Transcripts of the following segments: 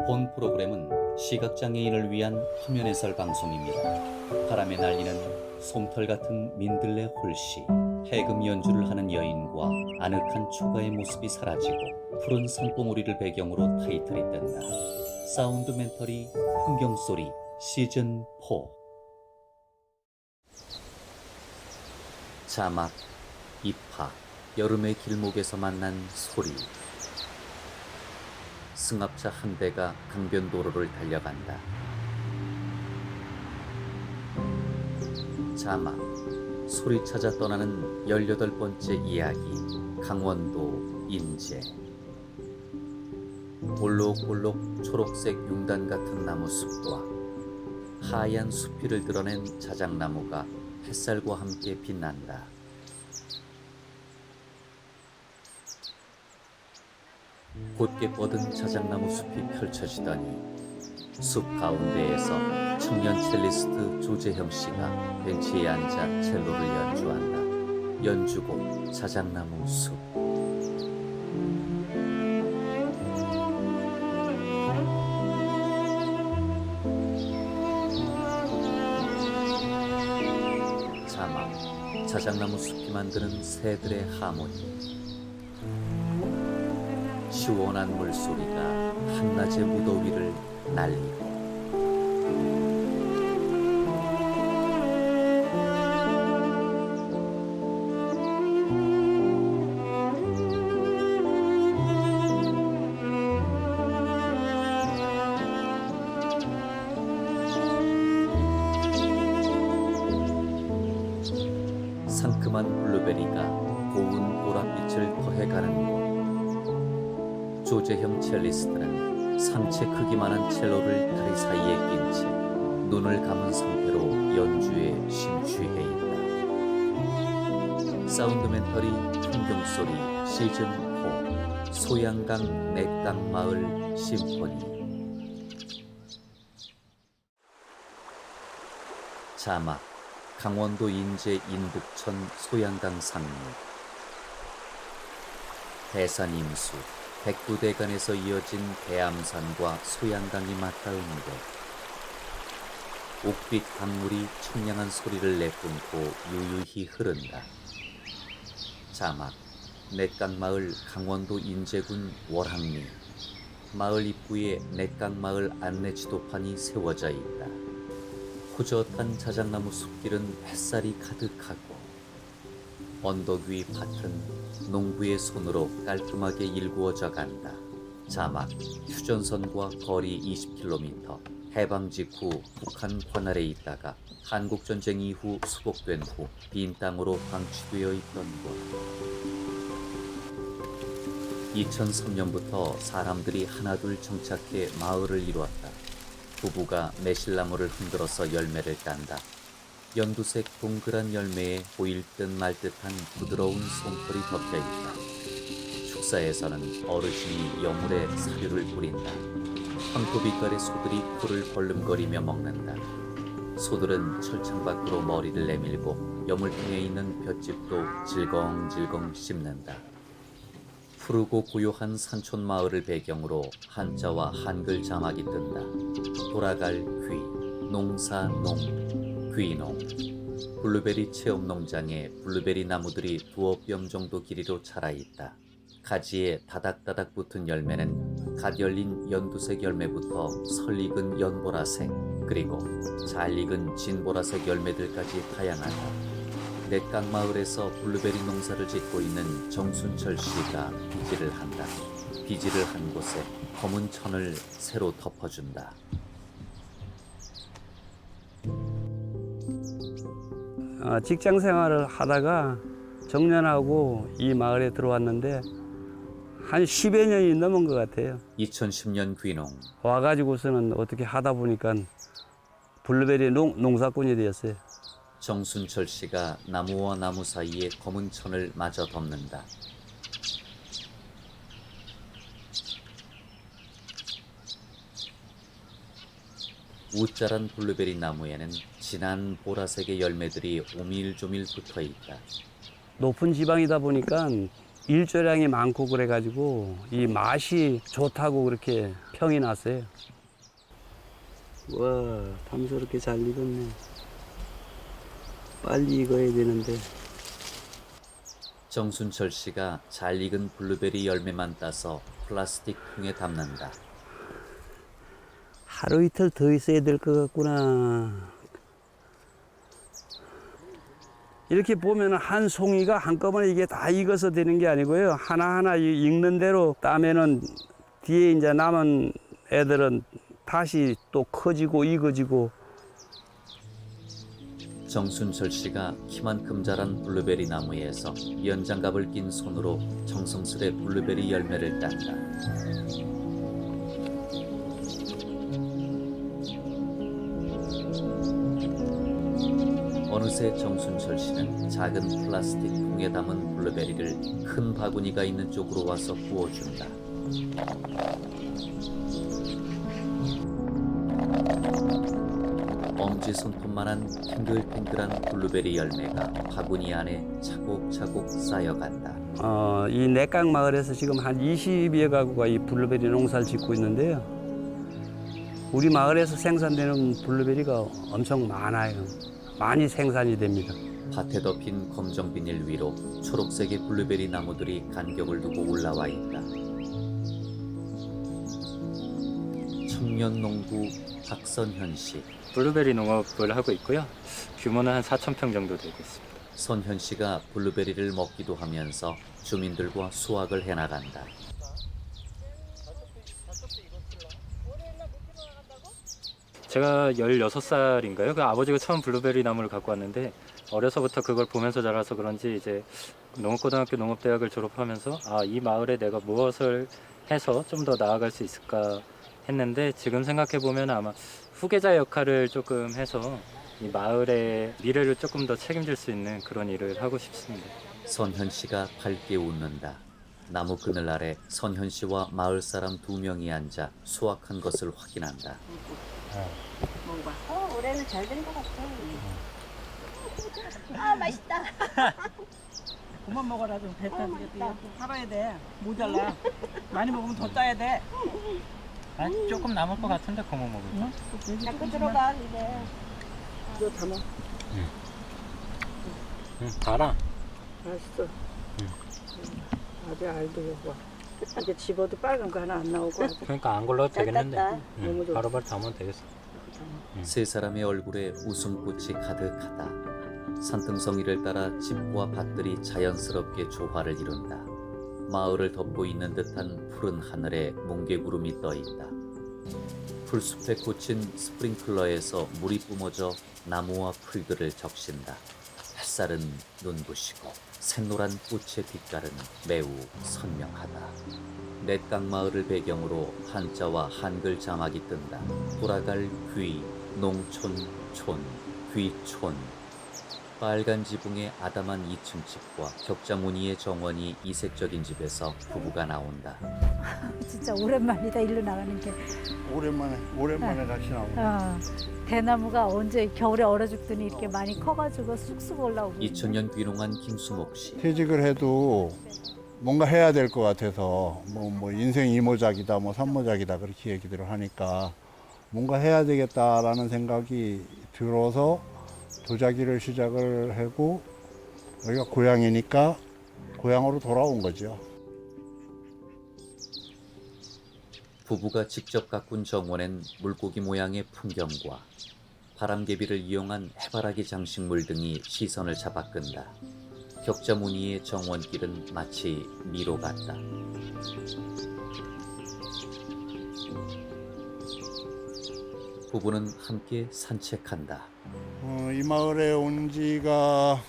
본 프로그램은 시각장애인을 위한 화면 해설 방송입니다. 바람에 날리는 솜털 같은 민들레 홀씨, 해금 연주를 하는 여인과 아늑한 초가의 모습이 사라지고 푸른 산봉우리를 배경으로 타이틀이 뜬다. 사운드멘터리 풍경소리 시즌 4. 자막, 입하, 여름의 길목에서 만난 소리. 승합차 한 대가 강변도로를 달려간다. 자막, 소리 찾아 떠나는 18번째 이야기. 강원도 인제. 볼록볼록 초록색 융단 같은 나무숲과 하얀 수피를 드러낸 자작나무가 햇살과 함께 빛난다. 곧게 뻗은 자작나무 숲이 펼쳐지더니 숲 가운데에서 청년 첼리스트 조재형 씨가 벤치에 앉아 첼로를 연주한다. 연주곡 자작나무 숲. 자막, 자작나무 숲이 만드는 새들의 하모니. 시원한 물소리가 한낮의 무더위를 날리고 상큼한 블루베리가 고운 보랏빛을 더해가는 곳. 조재형 첼리스트는 상체 크기만한 첼로를 다리 사이에 낀 채 눈을 감은 상태로 연주에 심취해 있다. 사운드멘터리 풍경소리 시즌 4 소양강 냇강마을 심포니. 자막, 강원도 인제 인북천 소양강 상류. 대산임수 백두대간에서 이어진 대암산과 소양강이 맞닿은 곳. 옥빛 강물이 청량한 소리를 내뿜고 유유히 흐른다. 자막, 냇강마을 강원도 인제군 월항리. 마을 입구에 냇강마을 안내지도판이 세워져 있다. 호젓한 자작나무 숲길은 햇살이 가득하고 언덕 위 밭은 농부의 손으로 깔끔하게 일구어져 간다. 자막, 휴전선과 거리 20km, 해방 직후 북한 관할에 있다가 한국전쟁 이후 수복된 후 빈 땅으로 방치되어 있던 곳. 2003년부터 사람들이 하나둘 정착해 마을을 이루었다. 부부가 매실나무를 흔들어서 열매를 딴다. 연두색 동그란 열매에 보일 듯 말 듯한 부드러운 솜털이 덮여있다. 축사에서는 어르신이 여물에 사료를 뿌린다. 황토빛깔의 소들이 코를 벌름거리며 먹는다. 소들은 철창 밖으로 머리를 내밀고 여물통에 있는 볏짚도 질겅질겅 씹는다. 푸르고 고요한 산촌 마을을 배경으로 한자와 한글 자막이 뜬다. 돌아갈 귀, 농사 농. 귀농. 블루베리 체험농장에 블루베리 나무들이 두어 뼘 정도 길이로 자라있다. 가지에 다닥다닥 붙은 열매는 갓 열린 연두색 열매부터 설익은 연보라색, 그리고 잘 익은 진보라색 열매들까지 다양하다. 냇강마을에서 블루베리 농사를 짓고 있는 정순철 씨가 비지를 한다. 비지를 한 곳에 검은 천을 새로 덮어준다. 직장 생활을 하다가 정년하고 이 마을에 들어왔는데 한 10여 년이 넘은 것 같아요. 2010년 귀농. 와가지고서는 어떻게 하다 보니까 블루베리 농사꾼이 되었어요. 정순철 씨가 나무와 나무 사이에 검은 천을 마저 덮는다. 우짜란 블루베리 나무에는 진한 보라색의 열매들이 오밀조밀 붙어 있다. 높은 지방이다 보니까 일조량이 많고 그래가지고 이 맛이 좋다고 그렇게 평이 났어요. 와, 탐스럽게 잘 익었네. 빨리 익어야 되는데. 정순철 씨가 잘 익은 블루베리 열매만 따서 플라스틱 통에 담는다. 하루 이틀 더 있어야 될 것 같구나. 이렇게 보면 한 송이가 한꺼번에 이게 다 익어서 되는 게 아니고요. 하나하나 익는 대로 따면은 뒤에 이제 남은 애들은 다시 또 커지고 익어지고. 정순철 씨가 키만큼 자란 블루베리 나무에서 연장갑을 낀 손으로 정성스레 블루베리 열매를 딴다. 어느새 정순철 씨는 작은 플라스틱 통에 담은 블루베리를 큰 바구니가 있는 쪽으로 와서 부어준다. 엄지손톱만한 탱글탱글한 블루베리 열매가 바구니 안에 차곡차곡 쌓여간다. 이 내깡 마을에서 지금 한 20여 가구가 이 블루베리 농사를 짓고 있는데요. 우리 마을에서 생산되는 블루베리가 엄청 많아요. 많이 생산이 됩니다. 밭에 덮인 검정 비닐 위로 초록색의 블루베리 나무들이 간격을 두고 올라와 있다. 청년 농부 박선현 씨. 블루베리 농업을 하고 있고요. 규모는 한 4,000평 정도 되고 있습니다. 선현 씨가 블루베리를 먹기도 하면서 주민들과 수확을 해나간다. 제가 16살인가요? 그 아버지가 처음 블루베리 나무를 갖고 왔는데 어려서부터 그걸 보면서 자라서 그런지 이제 농업고등학교 농업대학을 졸업하면서 이 마을에 내가 무엇을 해서 좀 더 나아갈 수 있을까 했는데 지금 생각해 보면 아마 후계자 역할을 조금 해서 이 마을의 미래를 조금 더 책임질 수 있는 그런 일을 하고 싶습니다. 선현 씨가 밝게 웃는다. 나무 그늘 아래 선현 씨와 마을 사람 2명이 앉아 수확한 것을 확인한다. 먹어봐. 올해는 잘 된 것 같아. 아, 맛있다. 그만 먹어라 좀 뱉어. 살아야 돼. 모자라. 많이 먹으면 더 따야 돼. 조금 남을 것 같은데 그만 먹을까? 자꾸 들어가, 이제. 이거 담아. 달아. 맛있어. 아주 알도 여보. 이게 집어도 빨간 거 하나 안 나오고 아주 그러니까 안 걸러도 잘 되겠는데. 땄다. 너무 좋아. 바로바로 담으면 되겠어. 세 사람의 얼굴에 웃음꽃이 가득하다. 산등성이를 따라 집과 밭들이 자연스럽게 조화를 이룬다. 마을을 덮고 있는 듯한 푸른 하늘에 뭉게구름이 떠있다. 풀숲에 꽂힌 스프링클러에서 물이 뿜어져 나무와 풀들을 적신다. 햇살은 눈부시고 샛노란 꽃의 빛깔은 매우 선명하다. 넷강 마을을 배경으로 한자와 한글 자막이 뜬다. 돌아갈 귀, 농촌, 촌, 귀촌. 빨간 지붕의 아담한 2층 집과 격자 무늬의 정원이 이색적인 집에서 부부가 나온다. 진짜 오랜만이다 일로 나가는 게. 오랜만에 같이 나오네. 대나무가 언제 겨울에 얼어 죽더니 이렇게 많이 커가지고 쑥쑥 올라오고. 2000년 귀농한 김수목 씨. 퇴직을 해도 뭔가 해야 될 것 같아서 뭐 인생 이모작이다, 뭐 삼모작이다 그렇게 얘기들을 하니까 뭔가 해야 되겠다라는 생각이 들어서 도자기를 시작을 하고 여기가 고향이니까 고향으로 돌아온 거죠. 부부가 직접 가꾼 정원엔 물고기 모양의 풍경과 바람개비를 이용한 해바라기 장식물 등이 시선을 잡아끈다. 격자 무늬의 정원길은 마치 미로 같다. 부부는 함께 산책한다. 이 마을에 온 지가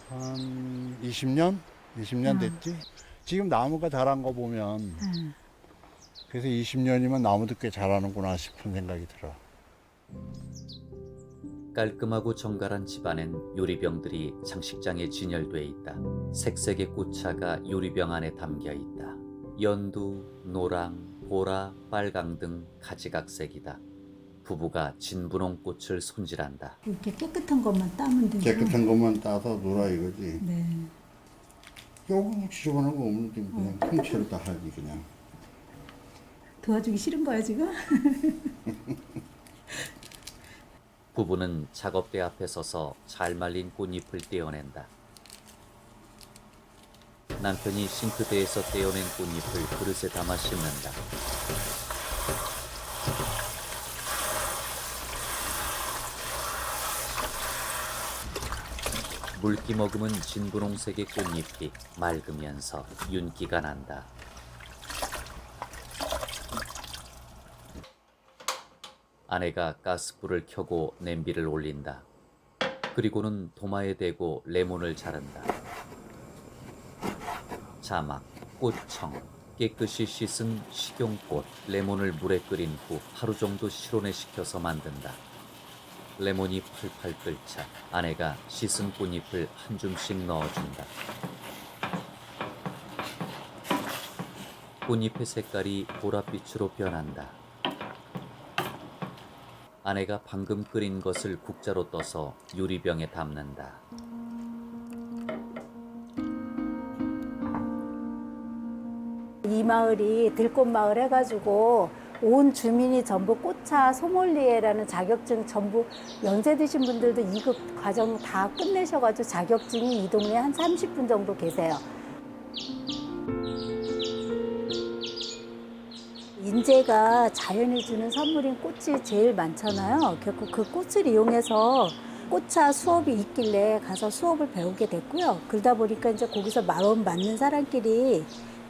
한 20년? 20년 됐지? 지금 나무가 자란 거 보면 그래서 20년이면 나무도 꽤 자라는구나 싶은 생각이 들어. 깔끔하고 정갈한 집안엔 유리병들이 장식장에 진열돼 있다. 색색의 꽃차가 유리병 안에 담겨 있다. 연두, 노랑, 보라, 빨강 등 가지각색이다. 부부가 진분홍 꽃을 손질한다. 이렇게 깨끗한 것만 따면 되죠. 깨끗한 것만 따서 놀아 이거지. 네. 여기 지저분한 거 없는데 그냥 통째로 다 하지 그냥. 도와주기 싫은 거야 지금? 부부는 작업대 앞에 서서 잘 말린 꽃잎을 떼어낸다. 남편이 싱크대에서 떼어낸 꽃잎을 그릇에 담아 씻는다. 물기 머금은 진분홍색의 꽃잎이 맑으면서 윤기가 난다. 아내가 가스불을 켜고 냄비를 올린다. 그리고는 도마에 대고 레몬을 자른다. 자막, 꽃청, 깨끗이 씻은 식용꽃, 레몬을 물에 끓인 후 하루 정도 실온에 식혀서 만든다. 레몬이 팔팔 끓자 아내가 씻은 꽃잎을 한 줌씩 넣어준다. 꽃잎의 색깔이 보랏빛으로 변한다. 아내가 방금 끓인 것을 국자로 떠서 유리병에 담는다. 이 마을이 들꽃 마을 해가지고 온 주민이 전부 꽃차 소믈리에라는 자격증 전부 연세 드신 분들도 2급 과정 다 끝내셔가지고 자격증이 이 동네에 한 30분 정도 계세요. 인제가 자연이 주는 선물인 꽃이 제일 많잖아요. 결국 그 꽃을 이용해서 꽃차 수업이 있길래 가서 수업을 배우게 됐고요. 그러다 보니까 이제 거기서 마음 맞는 사람끼리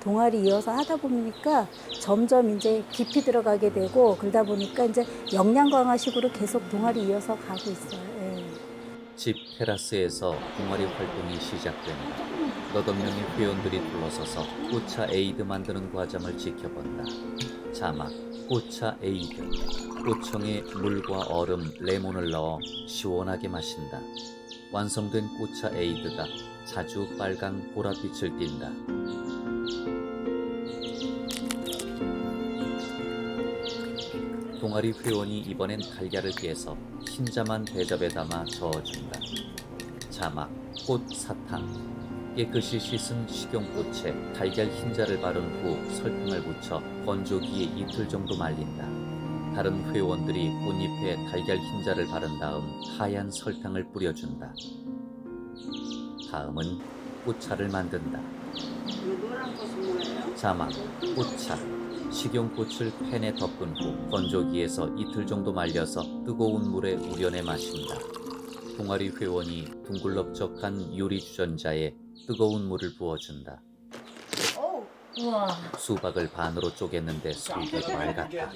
동아리 이어서 하다 보니까 점점 이제 깊이 들어가게 되고 그러다 보니까 이제 역량 강화식으로 계속 동아리 이어서 가고 있어요. 예. 집 테라스에서 동아리 활동이 시작된다. 8명의 회원들이 둘러서서 꽃차 에이드 만드는 과정을 지켜본다. 자막, 꽃차 에이드. 꽃청에 물과 얼음, 레몬을 넣어 시원하게 마신다. 완성된 꽃차 에이드가 자주 빨강 보랏빛을 띈다. 동아리 회원이 이번엔 달걀을 깨서 흰자만 대접에 담아 저어준다. 자막, 꽃 사탕. 깨끗이 씻은 식용꽃에 달걀 흰자를 바른 후 설탕을 묻혀 건조기에 이틀 정도 말린다. 다른 회원들이 꽃잎에 달걀 흰자를 바른 다음 하얀 설탕을 뿌려준다. 다음은 꽃차를 만든다. 자막, 꽃차. 식용꽃을 팬에 덮은 후 건조기에서 이틀 정도 말려서 뜨거운 물에 우려내 마신다. 동아리 회원이 둥글럽적한 유리 주전자에 뜨거운 물을 부어준다. 우와. 수박을 반으로 쪼갰는데 속이 빨갛다.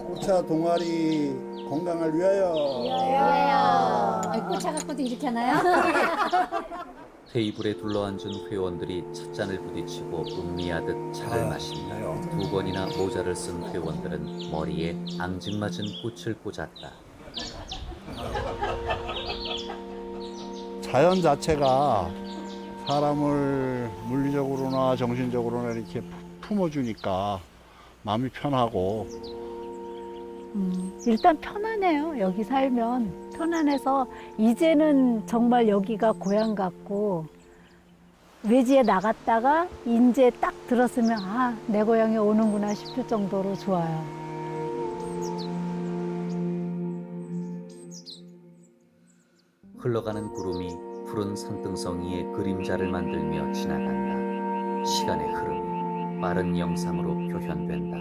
꽃차 동아리 건강을 위하여. 꽃차 갖고도 이렇게 하나요? 테이블에 둘러앉은 회원들이 찻잔을 부딪히고 음미하듯 차를 마신다. 2번이나 모자를 쓴 회원들은 머리에 앙증맞은 꽃을 꽂았다. 자연 자체가 사람을 물리적으로나 정신적으로나 이렇게 품어주니까 마음이 편하고. 일단 편하네요. 여기 살면 편안해서 이제는 정말 여기가 고향 같고 외지에 나갔다가 이제 딱 들었으면 아, 내 고향에 오는구나 싶을 정도로 좋아요. 흘러가는 구름이 푸른 산등성이의 그림자를 만들며 지나간다. 시간의 흐름이 빠른 영상으로 표현된다.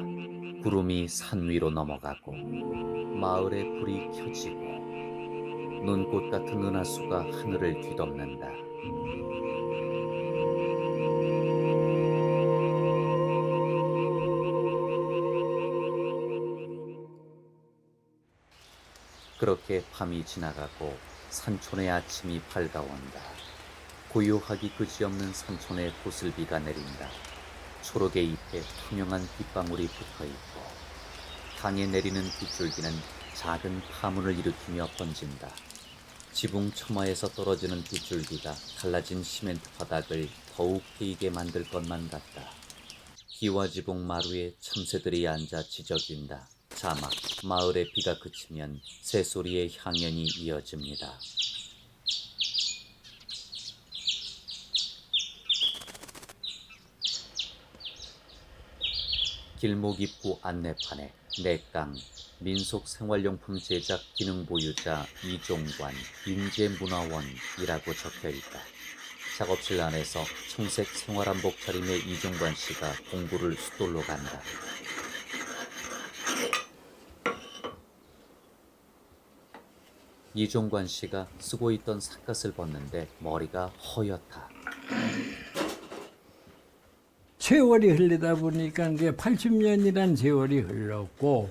구름이 산 위로 넘어가고 마을의 불이 켜지고 눈꽃 같은 은하수가 하늘을 뒤덮는다. 그렇게 밤이 지나가고 산촌의 아침이 밝아온다. 고요하기 그지없는 산촌에 보슬비가 내린다. 초록의 잎에 투명한 빗방울이 붙어있고 강에 내리는 빗줄기는 작은 파문을 일으키며 번진다. 지붕 처마에서 떨어지는 빗줄기가 갈라진 시멘트 바닥을 더욱 트이게 만들 것만 같다. 기와지붕 마루에 참새들이 앉아 지저귀다. 자막, 마을의 비가 그치면 새소리의 향연이 이어집니다. 길목 입구 안내판에 내깡 민속생활용품 제작 기능 보유자 이종관 인재문화원이라고 적혀있다. 작업실 안에서 청색 생활한복 차림의 이종관 씨가 공구를 수돌로 간다. 이종관 씨가 쓰고 있던 삿갓을 벗는데 머리가 허옇다. 세월이 흘리다 보니까 그게 80년이란 세월이 흘렀고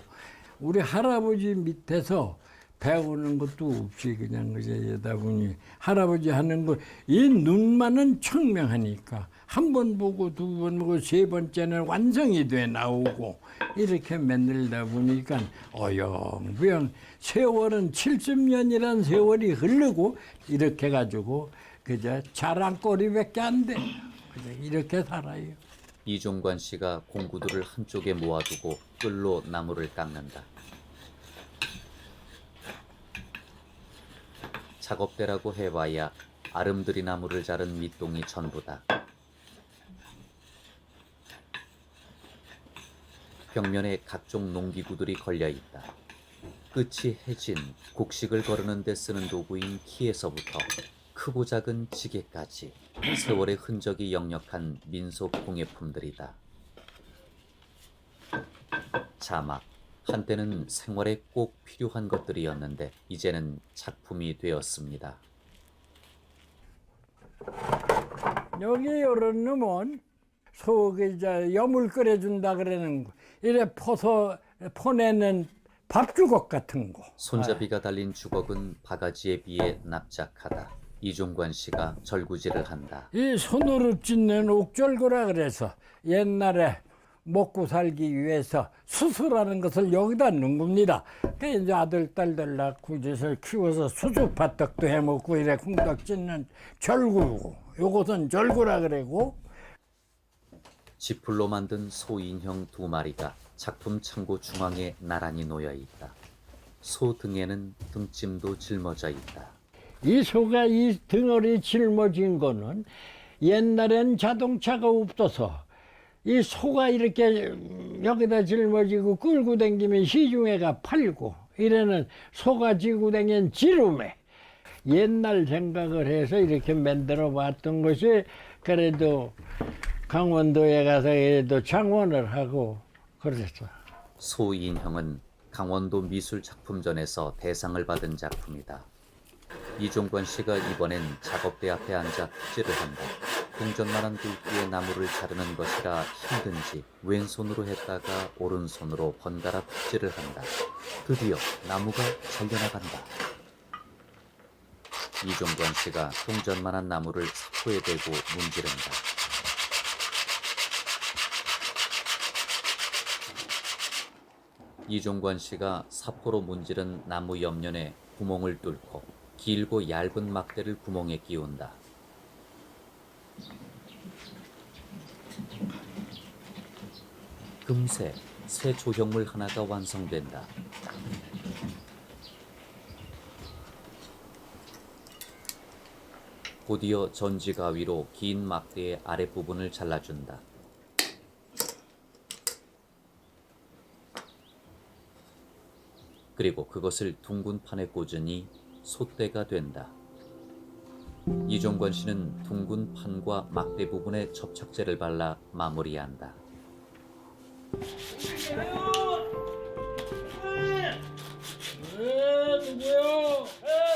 우리 할아버지 밑에서 배우는 것도 없이 그냥 그러다 보니 할아버지 하는 거 이 눈만은 청명하니까 한 번 보고 두 번 보고 세 번째는 완성이 돼 나오고 이렇게 만들다 보니까 어영부영 세월은 70년이란 세월이 흐르고 이렇게 가지고 그저 자랑거리밖에 안 돼. 이렇게 살아요. 이종관 씨가 공구들을 한쪽에 모아두고 끌로 나무를 깎는다. 작업대라고 해봐야 아름드리 나무를 자른 밑동이 전부다. 벽면에 각종 농기구들이 걸려있다. 끝이 해진 곡식을 거르는 데 쓰는 도구인 키에서부터 크고 작은 지게까지 세월의 흔적이 역력한 민속 공예품들이다. 자막, 한때는 생활에 꼭 필요한 것들이었는데 이제는 작품이 되었습니다. 여기 요런 놈은 속에 여물 끓여준다 그러는 거. 이래 퍼내는 밥주걱 같은 거. 손잡이가 달린 주걱은 바가지에 비해 납작하다. 이종관 씨가 절구질을 한다. 이 손으로 찢는 옥절구라 그래서 옛날에 먹고 살기 위해서 수수라는 것을 여기다 넣은 겁니다. 그 이제 아들, 딸들 낳고 이제 키워서 수수팥떡도 해먹고 이래 콩떡 찢는 절구고, 요것은 절구라 그래고. 지풀로 만든 소 인형 2마리가 작품 창고 중앙에 나란히 놓여 있다. 소 등에는 등찜도 짊어져 있다. 이 소가 이 덩어리 짊어진 거는 옛날엔 자동차가 없어서 이 소가 이렇게 여기다 짊어지고 끌고 다니면 시중에가 팔고 이래는 소가 지고 다니는 지름에 옛날 생각을 해서 이렇게 만들어 봤던 것이 그래도 강원도에 가서 그래도 창원을 하고 그랬어. 소 인형은 강원도 미술작품전에서 대상을 받은 작품이다. 이종관 씨가 이번엔 작업대 앞에 앉아 톱질을 한다. 동전만한 굵기의 나무를 자르는 것이라 힘든지 왼손으로 했다가 오른손으로 번갈아 톱질을 한다. 드디어 나무가 잘려나간다. 이종관 씨가 동전만한 나무를 사포에 대고 문지른다. 이종관 씨가 사포로 문지른 나무 옆면에 구멍을 뚫고 길고 얇은 막대를 구멍에 끼운다. 금세 새 조형물 하나가 완성된다. 곧이어 전지가위로 긴 막대의 아랫부분을 잘라준다. 그리고 그것을 둥근 판에 꽂으니 솥대가 된다. 이종관 씨는 둥근 판과 막대 부분에 접착제를 발라 마무리한다. 누구요?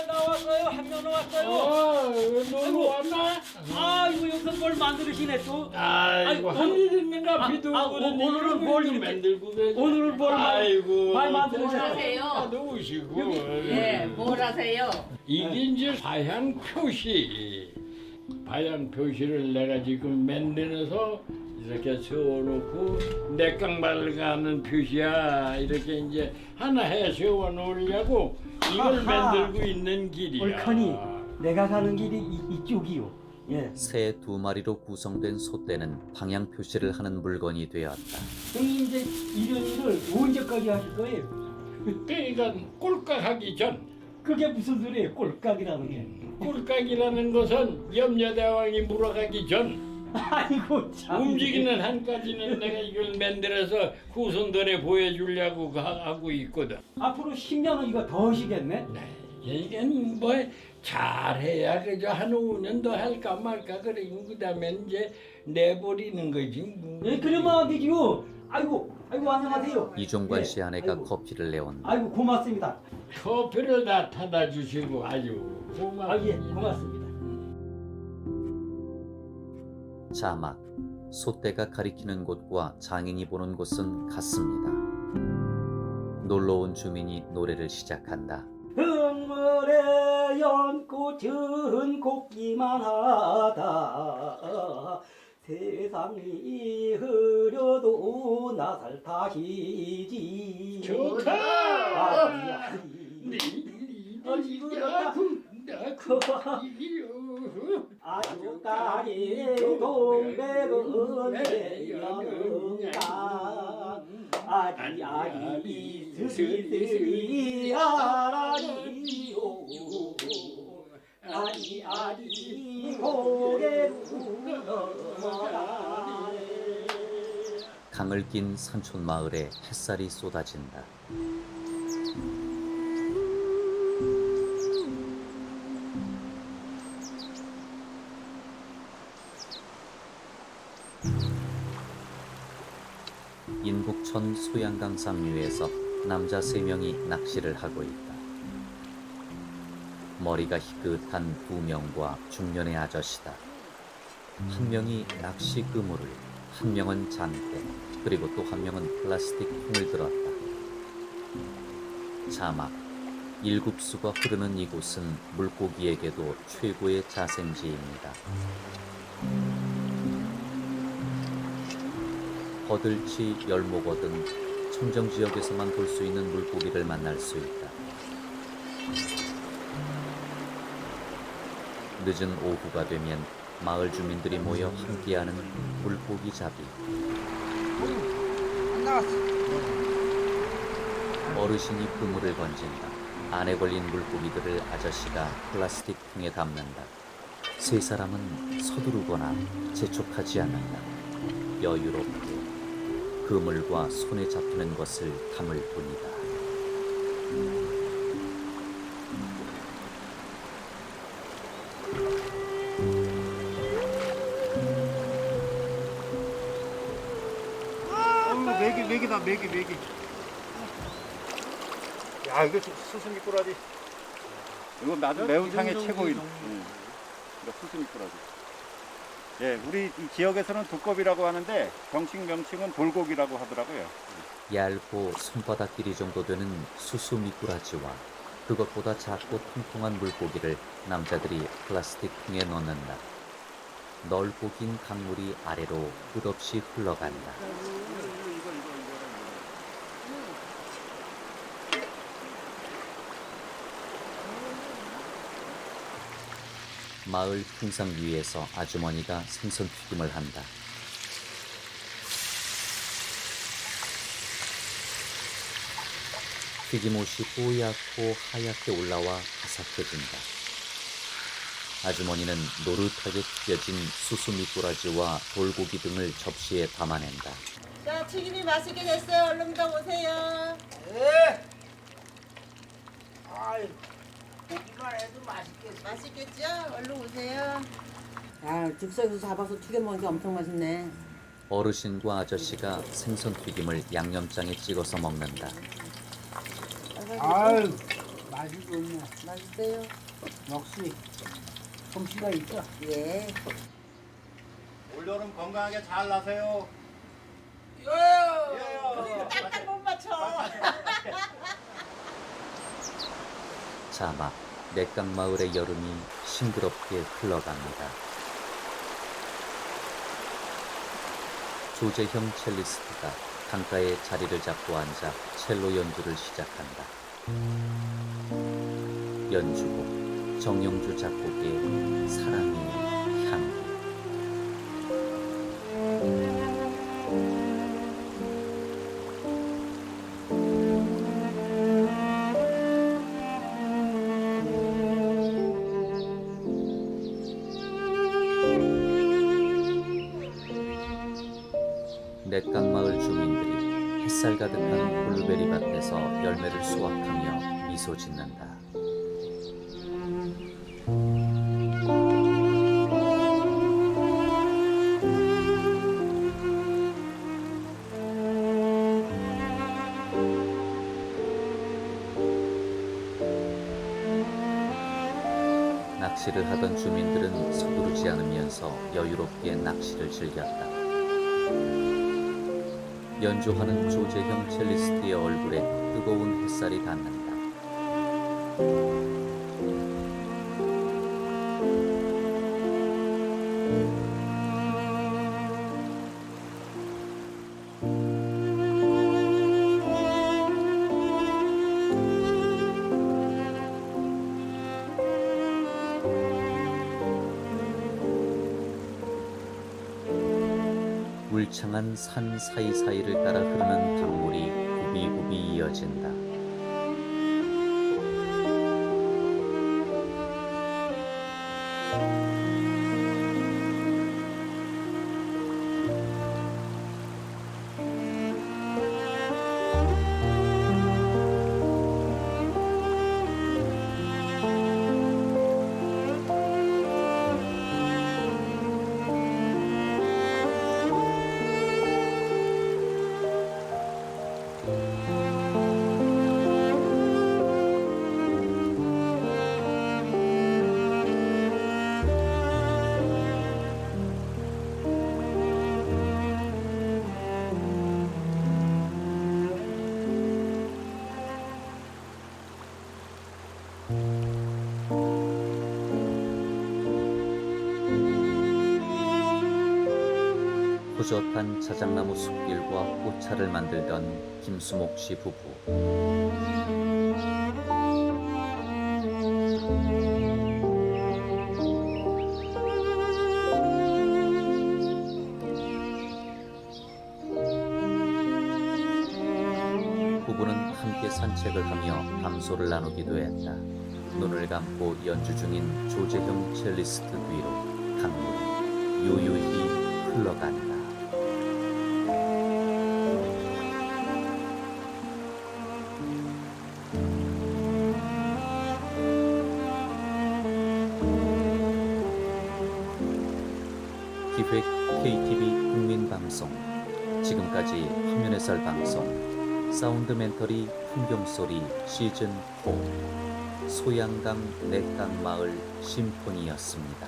나왔어요. 한 명 나왔어요. 누구 왔나? 아이고 여기서 뭘 만들으시네 또. 아이고 한 일 있는가 비도 오늘은 뭘 이렇게 만들고 계세요? 오늘은 뭘 아이고 많이 만들으셨어요? 하세요? 누우시고 네, 뭘 하세요? 이게 이제 바양 표시. 바양 표시를 내가 지금 만들어서 이렇게 세워놓고 내깡발 가는 표시야. 이렇게 이제 하나 해 세워놓으려고 이걸 만들고 있는 길이야. 옳거니 내가 가는 길이 이쪽이요. 예. 새 2마리로 구성된 솥대는 방향 표시를 하는 물건이 되었다. 형님 이제 이런 일을 언제까지 하실 거예요? 그러니까 꼴깍하기 전. 그게 무슨 소리예요? 꼴깍이라는 게. 꼴깍이라는 것은 염려대왕이 물어가기 전. 아이고 참. 움직이는 한까지는 내가 이걸 만들어서 후손들에 보여주려고 하고 있거든. 앞으로 10년은 이거 더 하시겠네? 이게 뭐 잘해야 그저 한 5년 더 할까 말까 그래. 그다음에 이제 내버리는 거지. 뭐. 예, 그러면 되지요. 아이고 안녕하세요. 이종관 예, 씨 아내가 아이고. 커피를 내온다. 아이고 고맙습니다. 커피를 다 타다 주시고 아주 고맙습니다. 아 예, 고맙습니다. 자막 소떼가 가리키는 곳과 장인이 보는 곳은 같습니다. 놀러온 주민이 노래를 시작한다. 흙물에 연꽃은 곱기만 하다 세상이 흐려도 나살 타시지 좋다. 아주까지 동백은 내연가 아디 스리스리 아라리요 아디 고개로 넘어가네. 강을 낀 산촌 마을에 햇살이 쏟아진다. 인북천 소양강 상류에서 남자 3명이 낚시를 하고 있다. 머리가 희끗한 2명과 중년의 아저씨다. 한 명이 낚시 그물을, 한 명은 장대, 그리고 또 한 명은 플라스틱 통을 들었다. 자막, 일급수가 흐르는 이곳은 물고기에게도 최고의 자생지입니다. 버들치, 열목어 등 청정지역에서만 볼 수 있는 물고기를 만날 수 있다. 늦은 오후가 되면 마을 주민들이 모여 함께하는 물고기 잡이. 어르신이 그물을 건진다. 안에 걸린 물고기들을 아저씨가 플라스틱 통에 담는다. 세 사람은 서두르거나 재촉하지 않는다. 여유롭게 그물과 손에 잡히는 것을 담을 뿐이다. 메기. 야, 이거 수수미 꼬라지. 이거 나도 매운탕의 최고인. 이거 수수미 꼬라지. 예, 우리 이 지역에서는 두꺼비라고 하는데 정식 명칭은 돌고기라고 하더라고요. 얇고 손바닥 길이 정도 되는 수수 미꾸라지와 그것보다 작고 통통한 물고기를 남자들이 플라스틱 통에 넣는다. 넓고 긴 강물이 아래로 끝없이 흘러간다. 마을 풍상 위에서 아주머니가 생선 튀김을 한다. 튀김옷이 뽀얗고 하얗게 올라와 바삭해진다. 아주머니는 노릇하게 튀겨진 수수 미꾸라지와 돌고기 등을 접시에 담아낸다. 자, 튀김이 맛있게 됐어요. 얼른 더 오세요. 고기만 해도 맛있겠어. 맛있겠죠? 얼른 오세요. 야, 즉석에서 잡아서 튀겨 먹으니까 엄청 맛있네. 어르신과 아저씨가 생선 튀김을 양념장에 찍어서 먹는다. 아유, 맛있겠네. 맛있어요? 역시 솜씨가 있죠. 예. 올여름 건강하게 잘 나세요. 딱딱 못 맞춰. 자막, 냇강마을의 여름이 싱그럽게 흘러갑니다. 조재형 첼리스트가 강가에 자리를 잡고 앉아 첼로 연주를 시작한다. 연주곡, 정영주 작곡의 사랑의 향기. 햇살 가득한 블루베리 밭에서 열매를 수확하며 미소 짓는다. 낚시를 하던 주민들은 서두르지 않으면서 여유롭게 낚시를 즐겼다. 연주하는 조재형 첼리스트의 얼굴에 뜨거운 햇살이 닿는다. 울창한 산 사이사이를 따라 흐르는 강물이 굽이굽이 이어진다. 호젓한 자작나무 숲길과 꽃차를 만들던 김수목 씨 부부. 부부는 함께 산책을 하며 담소를 나누기도 했다. 눈을 감고 연주 중인 조재형 첼리스트 뒤로 강물이 유유히 흘러간다. 기획 KTV 국민방송. 지금까지 화면해설 방송 사운드멘터리 풍경소리 시즌4 소양강 내강마을 심포니였습니다.